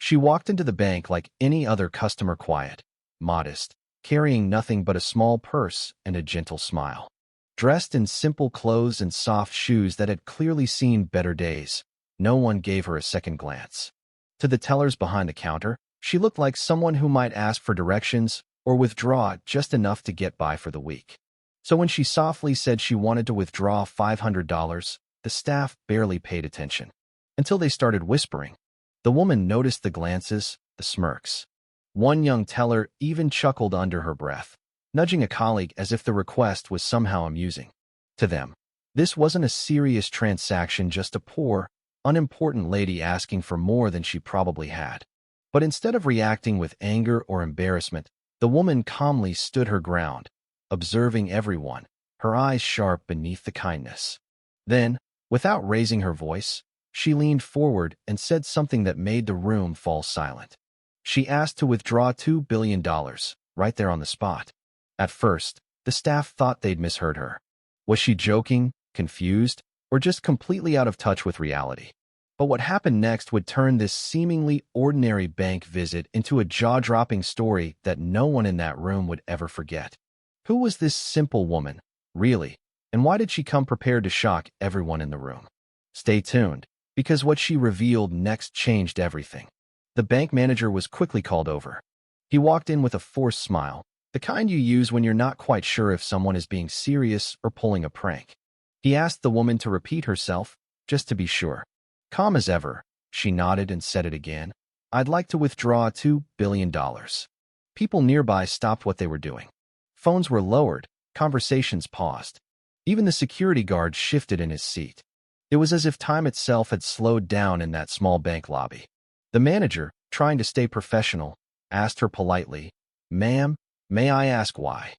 She walked into the bank like any other customer, quiet, modest, carrying nothing but a small purse and a gentle smile. Dressed in simple clothes and soft shoes that had clearly seen better days, no one gave her a second glance. To the tellers behind the counter, she looked like someone who might ask for directions or withdraw just enough to get by for the week. So when she softly said she wanted to withdraw $500, the staff barely paid attention. Until they started whispering. The woman noticed the glances, the smirks. One young teller even chuckled under her breath, nudging a colleague as if the request was somehow amusing. To them, this wasn't a serious transaction, just a poor, unimportant lady asking for more than she probably had. But instead of reacting with anger or embarrassment, the woman calmly stood her ground, observing everyone, her eyes sharp beneath the kindness. Then, without raising her voice, she leaned forward and said something that made the room fall silent. She asked to withdraw $2 billion, right there on the spot. At first, the staff thought they'd misheard her. Was she joking, confused, or just completely out of touch with reality? But what happened next would turn this seemingly ordinary bank visit into a jaw-dropping story that no one in that room would ever forget. Who was this simple woman, really, and why did she come prepared to shock everyone in the room? Stay tuned, because what she revealed next changed everything. The bank manager was quickly called over. He walked in with a forced smile, the kind you use when you're not quite sure if someone is being serious or pulling a prank. He asked the woman to repeat herself, just to be sure. Calm as ever, she nodded and said it again. I'd like to withdraw $2 billion. People nearby stopped what they were doing. Phones were lowered, conversations paused. Even the security guard shifted in his seat. It was as if time itself had slowed down in that small bank lobby. The manager, trying to stay professional, asked her politely, "Ma'am, may I ask why?"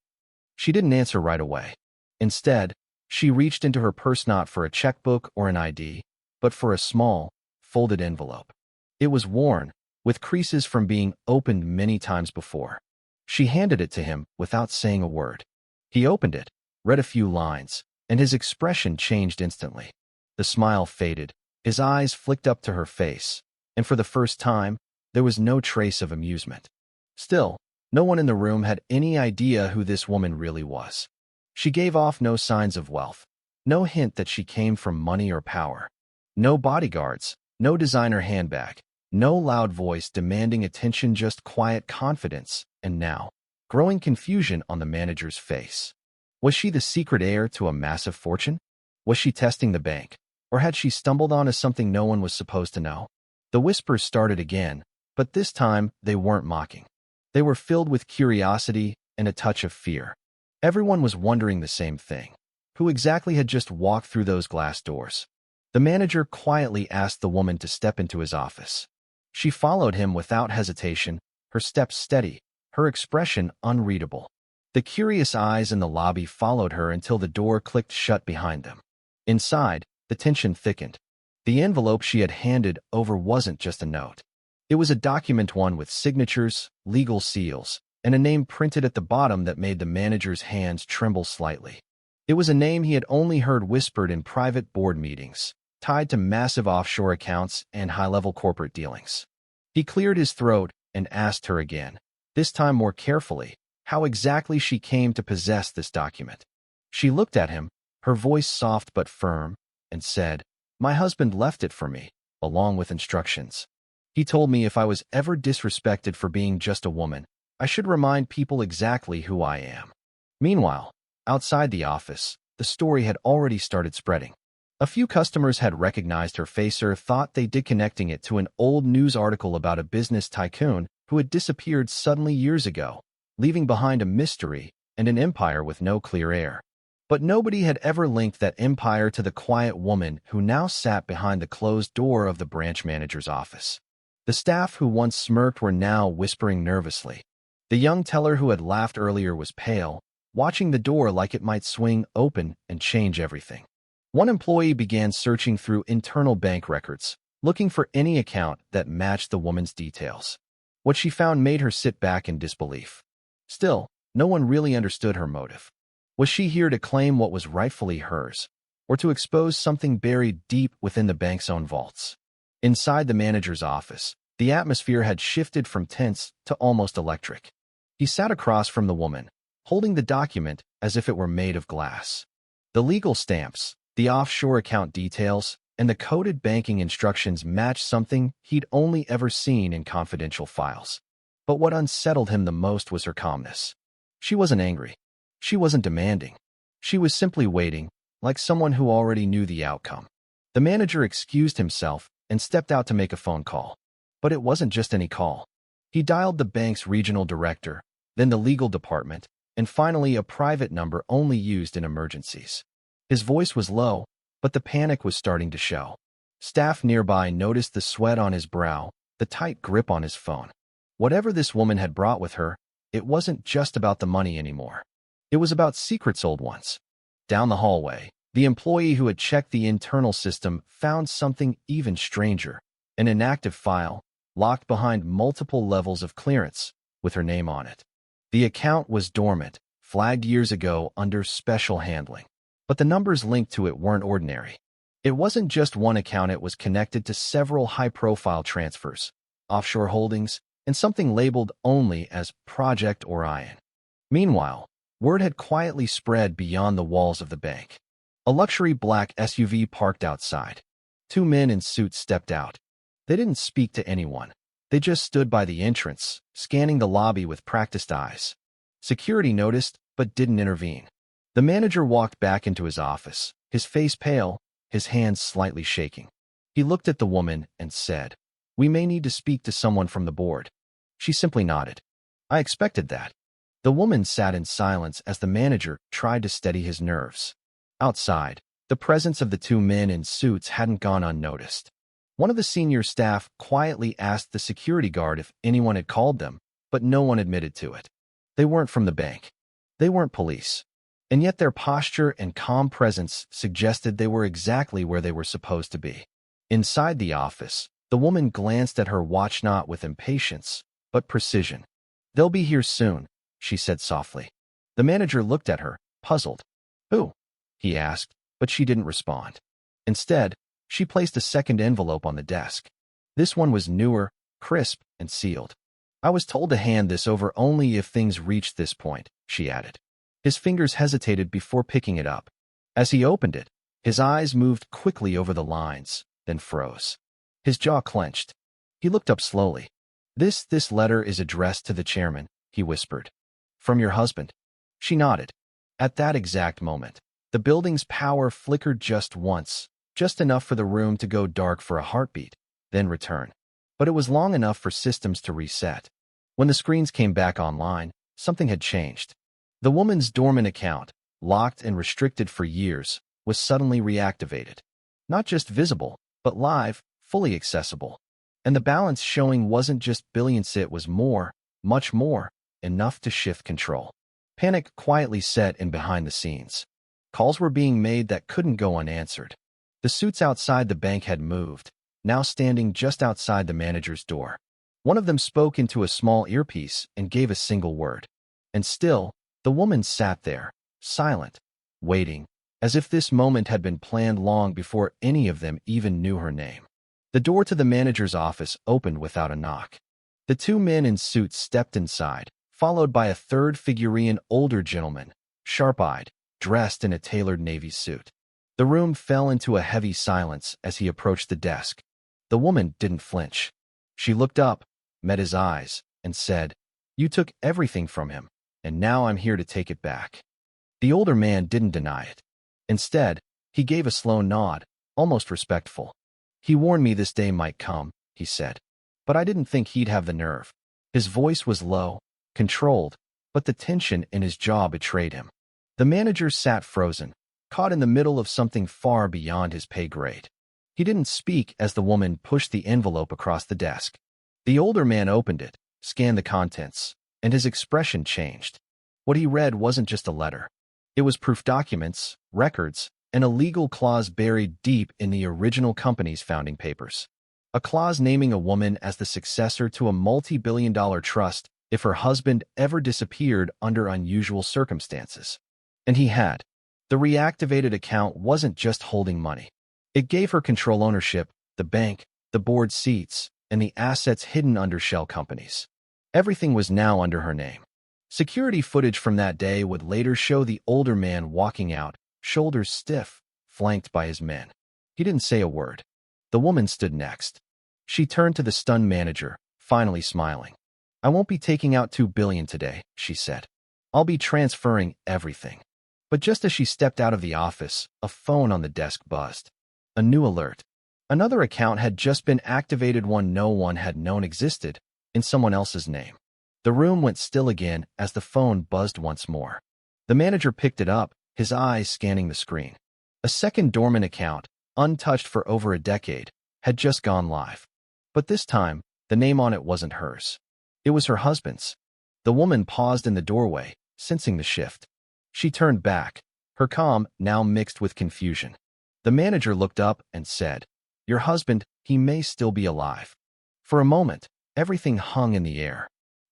She didn't answer right away. Instead, she reached into her purse not for a checkbook or an ID, but for a small, folded envelope. It was worn, with creases from being opened many times before. She handed it to him without saying a word. He opened it, read a few lines, and his expression changed instantly. The smile faded, his eyes flicked up to her face, and for the first time, there was no trace of amusement. Still, no one in the room had any idea who this woman really was. She gave off no signs of wealth, no hint that she came from money or power. No bodyguards, no designer handbag, no loud voice demanding attention, just quiet confidence, and now, growing confusion on the manager's face. Was she the secret heir to a massive fortune? Was she testing the bank? Or had she stumbled onto something no one was supposed to know? The whispers started again, but this time they weren't mocking. They were filled with curiosity and a touch of fear. Everyone was wondering the same thing. Who exactly had just walked through those glass doors? The manager quietly asked the woman to step into his office. She followed him without hesitation, her steps steady, her expression unreadable. The curious eyes in the lobby followed her until the door clicked shut behind them. Inside, the tension thickened. The envelope she had handed over wasn't just a note. It was a document, one with signatures, legal seals, and a name printed at the bottom that made the manager's hands tremble slightly. It was a name he had only heard whispered in private board meetings, tied to massive offshore accounts and high-level corporate dealings. He cleared his throat and asked her again, this time more carefully, how exactly she came to possess this document. She looked at him, her voice soft but firm, and said, "My husband left it for me, along with instructions. He told me if I was ever disrespected for being just a woman, I should remind people exactly who I am." Meanwhile, outside the office, the story had already started spreading. A few customers had recognized her face or thought they did, connecting it to an old news article about a business tycoon who had disappeared suddenly years ago, leaving behind a mystery and an empire with no clear heir. But nobody had ever linked that empire to the quiet woman who now sat behind the closed door of the branch manager's office. The staff who once smirked were now whispering nervously. The young teller who had laughed earlier was pale, watching the door like it might swing open and change everything. One employee began searching through internal bank records, looking for any account that matched the woman's details. What she found made her sit back in disbelief. Still, no one really understood her motive. Was she here to claim what was rightfully hers, or to expose something buried deep within the bank's own vaults? Inside the manager's office, The atmosphere had shifted from tense to almost electric. He sat across from the woman, holding the document as if it were made of glass. The legal stamps, the offshore account details, and the coded banking instructions matched something he'd only ever seen in confidential files. But what unsettled him the most was her calmness. She wasn't angry. She wasn't demanding. She was simply waiting, like someone who already knew the outcome. The manager excused himself and stepped out to make a phone call. But it wasn't just any call. He dialed the bank's regional director, then the legal department, and finally a private number only used in emergencies. His voice was low, but the panic was starting to show. Staff nearby noticed the sweat on his brow, the tight grip on his phone. Whatever this woman had brought with her, it wasn't just about the money anymore. It was about secrets, old ones. Down the hallway, the employee who had checked the internal system found something even stranger, an inactive file, locked behind multiple levels of clearance, with her name on it. The account was dormant, flagged years ago under special handling. But the numbers linked to it weren't ordinary. It wasn't just one account, it was connected to several high-profile transfers, offshore holdings, and something labeled only as Project Orion. Meanwhile, word had quietly spread beyond the walls of the bank. A luxury black SUV parked outside. Two men in suits stepped out. They didn't speak to anyone. They just stood by the entrance, scanning the lobby with practiced eyes. Security noticed, but didn't intervene. The manager walked back into his office, his face pale, his hands slightly shaking. He looked at the woman and said, "We may need to speak to someone from the board." She simply nodded. "I expected that." The woman sat in silence as the manager tried to steady his nerves. Outside, the presence of the two men in suits hadn't gone unnoticed. One of the senior staff quietly asked the security guard if anyone had called them, but no one admitted to it. They weren't from the bank. They weren't police. And yet their posture and calm presence suggested they were exactly where they were supposed to be. Inside the office, the woman glanced at her watch, not with impatience, but precision. "They'll be here soon," she said softly. The manager looked at her, puzzled. "Who?" he asked, but she didn't respond. Instead, she placed a second envelope on the desk. This one was newer, crisp, and sealed. "I was told to hand this over only if things reached this point," she added. His fingers hesitated before picking it up. As he opened it, his eyes moved quickly over the lines, then froze. His jaw clenched. He looked up slowly. This letter is addressed to the chairman," he whispered. "From your husband." She nodded. At that exact moment, the building's power flickered just once, just enough for the room to go dark for a heartbeat, then return. But it was long enough for systems to reset. When the screens came back online, something had changed. The woman's dormant account, locked and restricted for years, was suddenly reactivated. Not just visible, but live, fully accessible. And the balance showing wasn't just billions, it was more, much more, enough to shift control. Panic quietly set in behind the scenes. Calls were being made that couldn't go unanswered. The suits outside the bank had moved, now standing just outside the manager's door. One of them spoke into a small earpiece and gave a single word. And still, the woman sat there, silent, waiting, as if this moment had been planned long before any of them even knew her name. The door to the manager's office opened without a knock. The two men in suits stepped inside, followed by a third figure, an older gentleman, sharp-eyed, dressed in a tailored navy suit. The room fell into a heavy silence as he approached the desk. The woman didn't flinch. She looked up, met his eyes, and said, "You took everything from him, and now I'm here to take it back." The older man didn't deny it. Instead, he gave a slow nod, almost respectful. "He warned me this day might come," he said. "But I didn't think he'd have the nerve." His voice was low, controlled, but the tension in his jaw betrayed him. The manager sat frozen, caught in the middle of something far beyond his pay grade. He didn't speak as the woman pushed the envelope across the desk. The older man opened it, scanned the contents, and his expression changed. What he read wasn't just a letter. It was proof documents, records, and a legal clause buried deep in the original company's founding papers. A clause naming a woman as the successor to a multi-billion-dollar trust if her husband ever disappeared under unusual circumstances. And he had. The reactivated account wasn't just holding money. It gave her control, ownership, the bank, the board seats, and the assets hidden under shell companies. Everything was now under her name. Security footage from that day would later show the older man walking out, shoulders stiff, flanked by his men. He didn't say a word. The woman stood next. She turned to the stunned manager, finally smiling. "I won't be taking out $2 billion today," she said. "I'll be transferring everything." But just as she stepped out of the office, a phone on the desk buzzed. A new alert. Another account had just been activated, one no one had known existed, in someone else's name. The room went still again as the phone buzzed once more. The manager picked it up, his eyes scanning the screen. A second dormant account, untouched for over a decade, had just gone live. But this time, the name on it wasn't hers. It was her husband's. The woman paused in the doorway, sensing the shift. She turned back, her calm now mixed with confusion. The manager looked up and said, "Your husband, he may still be alive." For a moment, everything hung in the air.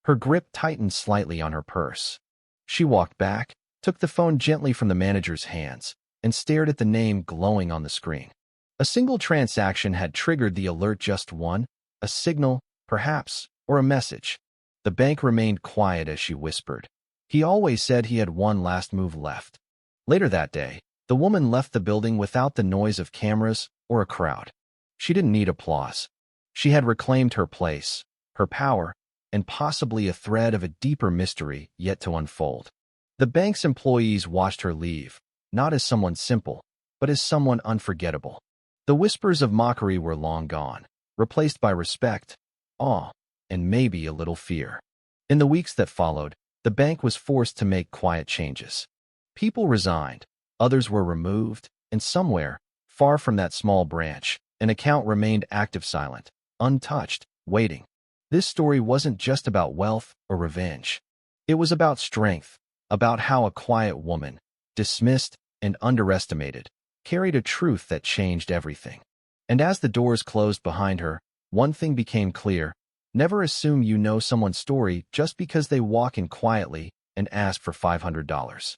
Her grip tightened slightly on her purse. She walked back, took the phone gently from the manager's hands, and stared at the name glowing on the screen. A single transaction had triggered the alert, just one, a signal, perhaps, or a message. The bank remained quiet as she whispered, "He always said he had one last move left." Later that day, the woman left the building without the noise of cameras or a crowd. She didn't need applause. She had reclaimed her place, her power, and possibly a thread of a deeper mystery yet to unfold. The bank's employees watched her leave, not as someone simple, but as someone unforgettable. The whispers of mockery were long gone, replaced by respect, awe, and maybe a little fear. In the weeks that followed, the bank was forced to make quiet changes. People resigned, others were removed, and somewhere, far from that small branch, an account remained active, silent, untouched, waiting. This story wasn't just about wealth or revenge. It was about strength, about how a quiet woman, dismissed and underestimated, carried a truth that changed everything. And as the doors closed behind her, one thing became clear: never assume you know someone's story just because they walk in quietly and ask for $500.